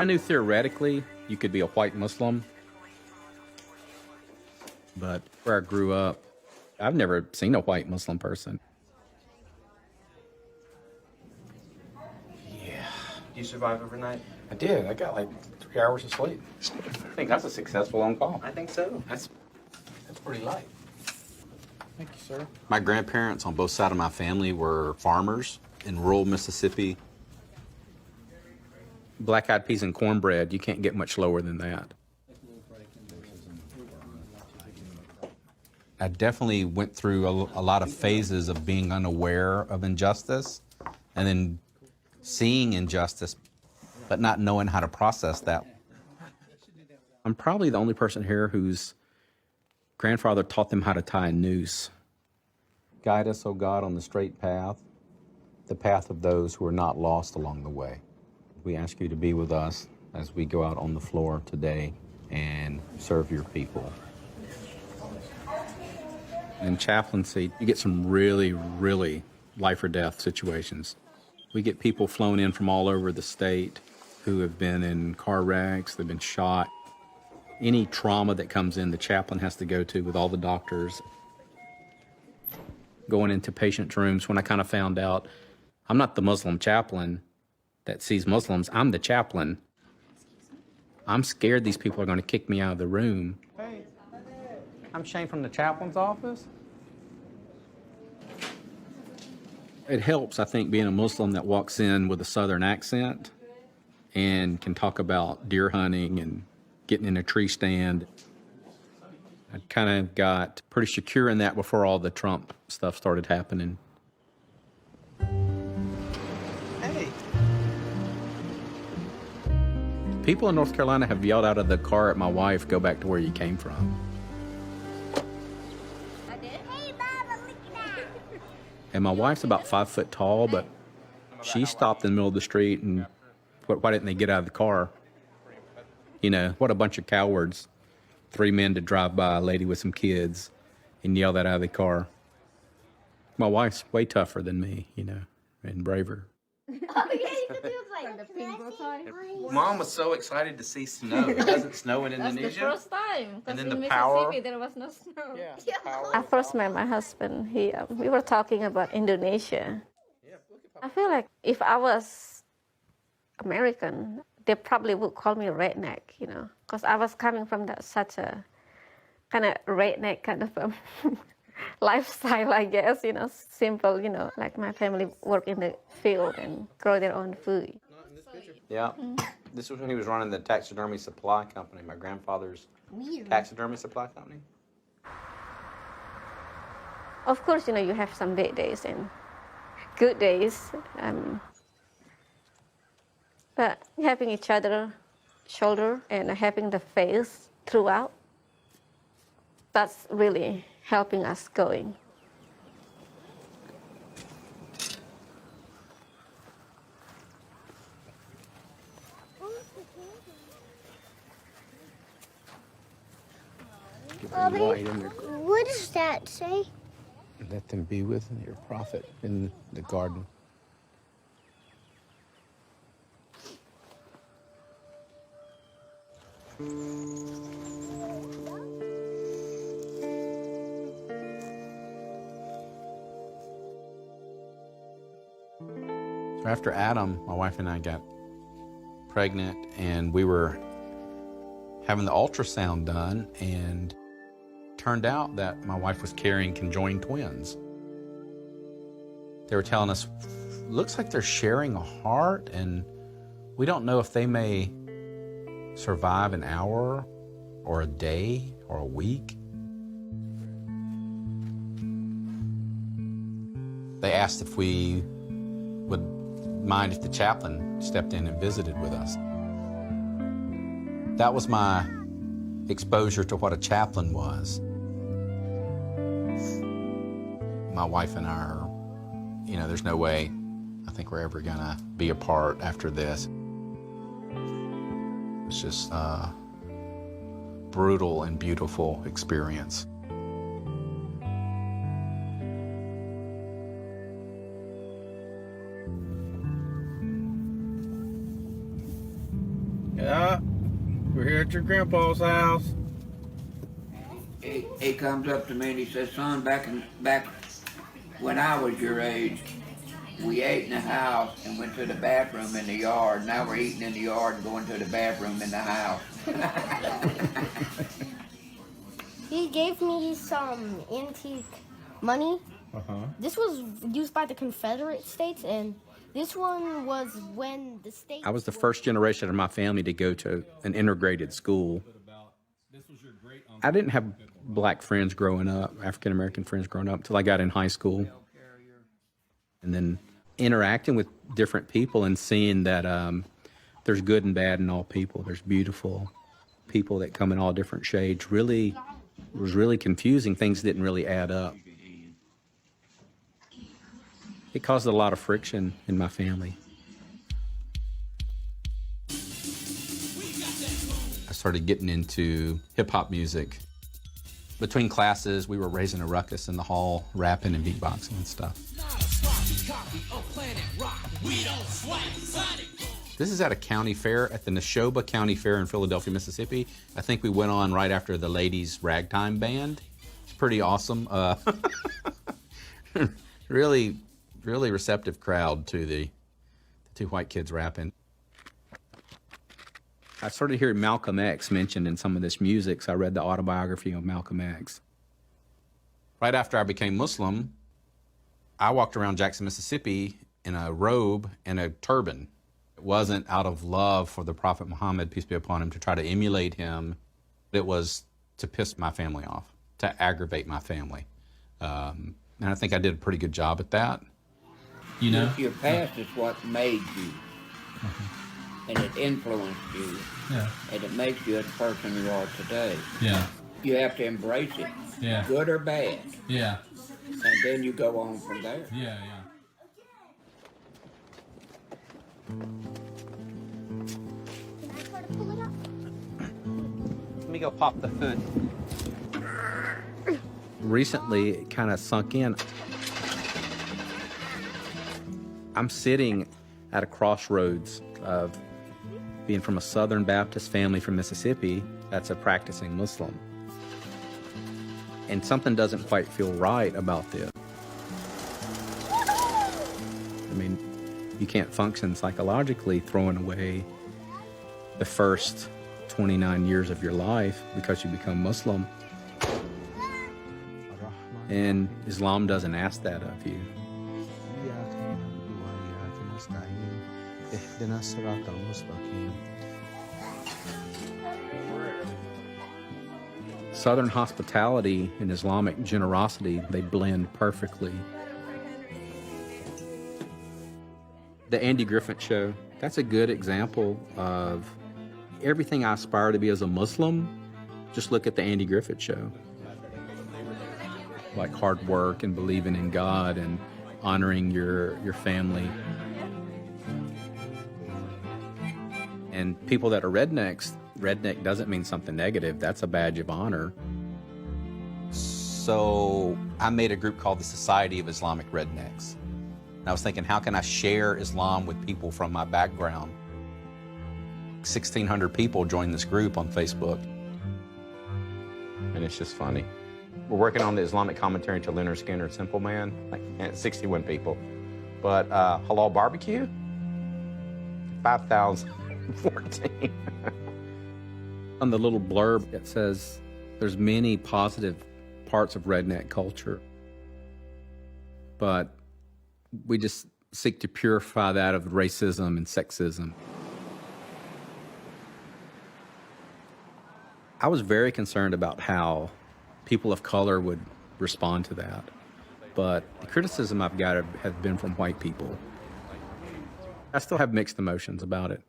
I knew theoretically you could be a white Muslim, but where I grew up, I've never seen a white Muslim person. Yeah. Did you survive overnight? I did. I got like 3 hours of sleep. I think that's a successful on call. I think so. That's pretty light. Thank you, sir. My grandparents on both sides of my family were farmers in rural Mississippi. Black-eyed peas and cornbread, you can't get much lower than that. I definitely went through a lot of phases of being unaware of injustice and then seeing injustice, but not knowing how to process that. I'm probably the only person here whose grandfather taught them how to tie a noose. Guide us, O God, on the straight path, the path of those who are not lost along the way. We ask you to be with us as we go out on the floor today and serve your people. In chaplaincy, you get some really, really life or death situations. We get people flown in from all over the state who have been in car wrecks, they've been shot. Any trauma that comes in, the chaplain has to go to with all the doctors. Going into patients' rooms, when I kind of found out I'm not the Muslim chaplain that sees Muslims, I'm the chaplain. I'm scared these people are going to kick me out of the room. Hey, I'm Shane from the chaplain's office. It helps, I think, being a Muslim that walks in with a Southern accent and can talk about deer hunting and getting in a tree stand. I kind of got pretty secure in that before all the Trump stuff started happening. Hey. People in North Carolina have yelled out of the car at my wife, "Go back to where you came from." And my wife's about 5 foot tall, but she stopped in the middle of the street and why didn't they get out of the car? You know, what a bunch of cowards. 3 men to drive by a lady with some kids and yell that out of the car. My wife's way tougher than me, you know, and braver. Oh, yeah, you could do it like the pink bow tie. Mom was so excited to see snow. It doesn't snow in Indonesia. That's the first time. And then in the Mississippi, power. there was no snow. Yeah. I first met my husband. We were talking about Indonesia. I feel like if I was American, they probably would call me redneck, you know, because I was coming from such a kind of redneck kind of lifestyle, I guess, you know, simple, you know, like my family work in the field and grow their own food. Yeah. This was when he was running the taxidermy supply company, my grandfather's taxidermy supply company. Of course, you know, you have some bad days and good days. But having each other shoulder and having the faith throughout, that's really helping us going. Bobby, what does that say? Let them be with your prophet in the garden. So after Adam, my wife and I got pregnant, and we were having the ultrasound done, and turned out that my wife was carrying conjoined twins. They were telling us, looks like they're sharing a heart, and we don't know if they may survive an hour or a day or a week. They asked if we would mind if the chaplain stepped in and visited with us. That was my exposure to what a chaplain was. My wife and I are, you know, there's no way I think we're ever gonna be apart after this. It's just a brutal and beautiful experience. Yeah, we're here at your grandpa's house. He comes up to me and he says, son, back when I was your age, we ate in the house and went to the bathroom in the yard. Now we're eating in the yard and going to the bathroom in the house. He gave me some antique money. This was used by the Confederate States, and this one was when the states... I was the first generation of my family to go to an integrated school. I didn't have black friends growing up, African-American friends growing up, until I got in high school. And then interacting with different people and seeing that there's good and bad in all people. There's beautiful people that come in all different shades. Really, it was really confusing. Things didn't really add up. It caused a lot of friction in my family. I started getting into hip-hop music. Between classes, we were raising a ruckus in the hall, rapping and beatboxing and stuff. This is at a county fair, at the Neshoba County Fair in Philadelphia, Mississippi. I think we went on right after the ladies' ragtime band. It's pretty awesome. Really receptive crowd to the two white kids rapping. I started hearing Malcolm X mentioned in some of this music, so I read the autobiography of Malcolm X. Right after I became Muslim, I walked around Jackson, Mississippi in a robe and a turban. It wasn't out of love for the Prophet Muhammad, peace be upon him, to try to emulate him. It was to piss my family off, to aggravate my family. And I think I did a pretty good job at that. You know? Your past is what made you. And it influenced you. Yeah. And it makes you the person you are today. Yeah. You have to embrace it. Yeah. Good or bad. Yeah. And then you go on from there. Yeah, Let me go pop the hood. Recently, it kind of sunk in. I'm sitting at a crossroads of being from a Southern Baptist family from Mississippi that's a practicing Muslim. And something doesn't quite feel right about this. I mean, you can't function psychologically throwing away the first 29 years of your life because you become Muslim. And Islam doesn't ask that of you. Southern hospitality and Islamic generosity, they blend perfectly. The Andy Griffith Show, that's a good example of everything I aspire to be as a Muslim. Just look at the Andy Griffith Show. Like hard work and believing in God and honoring your family. And people that are rednecks, redneck doesn't mean something negative. That's a badge of honor. So I made a group called the Society of Islamic Rednecks. And I was thinking, how can I share Islam with people from my background? 1,600 people joined this group on Facebook. And it's just funny. We're working on the Islamic commentary to Leonard Skinner, Simple Man, like 61 people. But Halal Barbecue, 5,014. On the little blurb, it says there's many positive parts of redneck culture, but we just seek to purify that of racism and sexism. I was very concerned about how people of color would respond to that, but the criticism I've got have been from white people. I still have mixed emotions about it.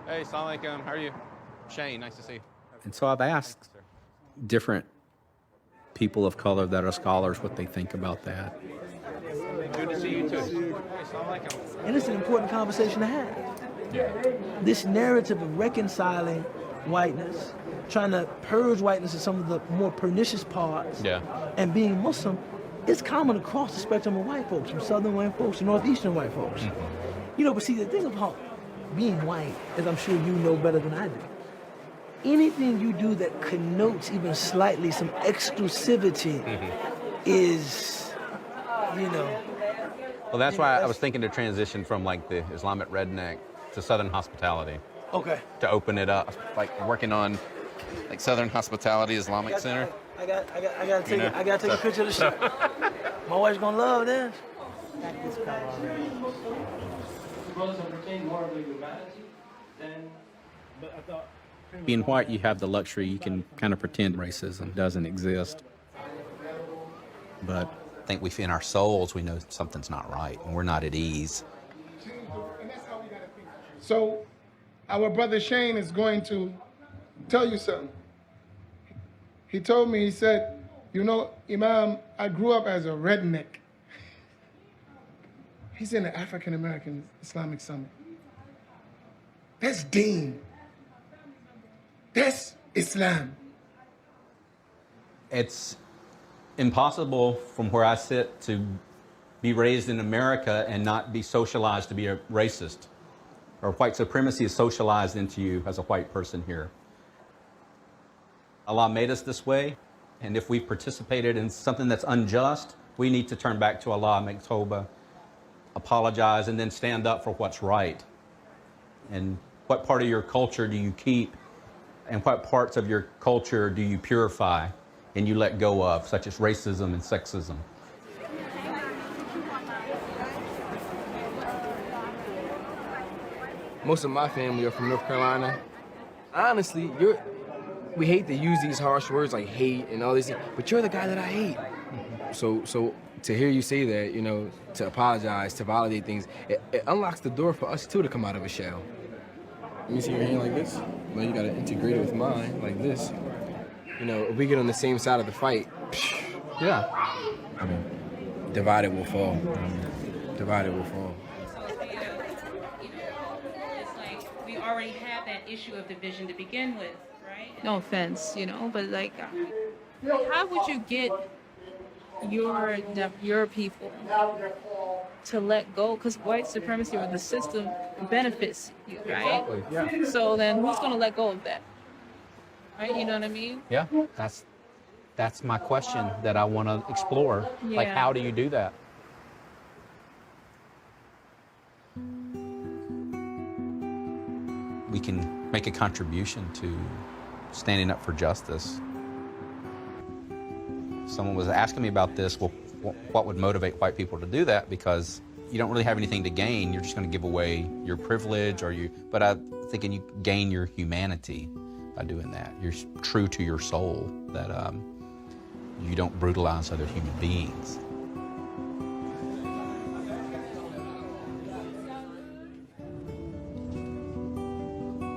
Hey, Assalamu alaikum. How are you? Shane, nice to see you. And so I've asked different people of color that are scholars what they think about that. Good to see you too. Hey, Assalamu alaikum. And it's an important conversation to have. Yeah. This narrative of reconciling whiteness, trying to purge whiteness of some of the more pernicious parts, and being Muslim, is common across the spectrum of white folks, from Southern white folks to Northeastern white folks. You know, but see, the thing about being white, as I'm sure you know better than I do, anything you do that connotes even slightly some exclusivity is, you know. Well, that's why I was thinking to transition from like the Islamic Redneck to Southern Hospitality. Okay. To open it up, like working on like Southern Hospitality Islamic Center. I gotta take a picture of the shit. My wife's gonna love this. Being white, you have the luxury, you can kind of pretend racism doesn't exist. But I think in our souls, we know something's not right, and we're not at ease. So, our brother Shane is going to tell you something. He told me, he said, you know, Imam, I grew up as a redneck. He's in the African American Islamic Summit. That's Deen. That's Islam. It's impossible from where I sit to be raised in America and not be socialized to be a racist. Or white supremacy is socialized into you as a white person here. Allah made us this way, and if we've participated in something that's unjust, we need to turn back to Allah, make tawbah, apologize, and then stand up for what's right. And what part of your culture do you keep, and what parts of your culture do you purify and you let go of, such as racism and sexism? Most of my family are from North Carolina. Honestly, we hate to use these harsh words like hate and all these things, but you're the guy that I hate. So to hear you say that, you know, to apologize, to validate things, it unlocks the door for us too to come out of a shell. Let me see your hand like this. Well, you gotta integrate it with mine like this. You know, if we get on the same side of the fight, yeah. I mean, divided will fall. Divided will fall. We already have that issue of division to begin with, right? No offense, you know, but like, how would you get your people to let go? Because white supremacy or the system benefits you, right? Yeah. So then who's going to let go of that? Right? You know what I mean? Yeah, that's my question that I want to explore. Yeah. Like, how do you do that? We can make a contribution to standing up for justice. Someone was asking me about this, well, what would motivate white people to do that? Because you don't really have anything to gain. You're just going to give away your privilege, but I'm thinking you gain your humanity by doing that. You're true to your soul, that you don't brutalize other human beings.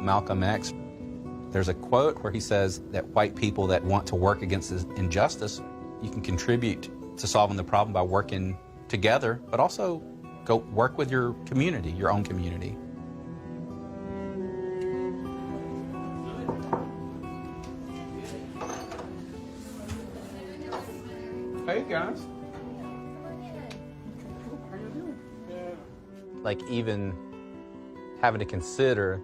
Malcolm X, there's a quote where he says that white people that want to work against injustice, you can contribute to solving the problem by working together, but also go work with your community, your own community. Hey guys. Like even having to consider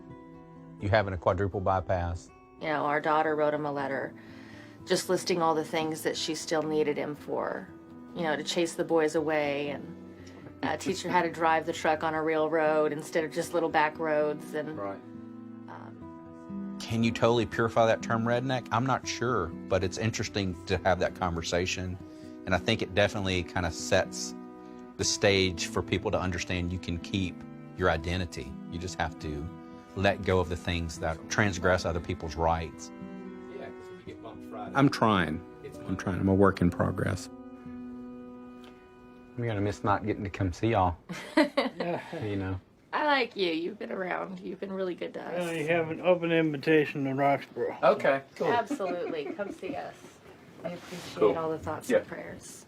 you having a quadruple bypass. You know, our daughter wrote him a letter just listing all the things that she still needed him for, you know, to chase the boys away and teach her how to drive the truck on a real road instead of just little back roads. And right. Can you totally purify that term redneck? I'm not sure, but it's interesting to have that conversation. And I think it definitely kind of sets the stage for people to understand you can keep your identity. You just have to let go of the things that transgress other people's rights. Yeah, because if you get bumped Friday. I'm trying. I'm a work in progress. I'm gonna miss not getting to come see y'all. You know. I like you. You've been around. You've been really good to us. Well, you have an open invitation to Roxborough. Okay, cool. Absolutely. Come see us. I appreciate all the thoughts and prayers.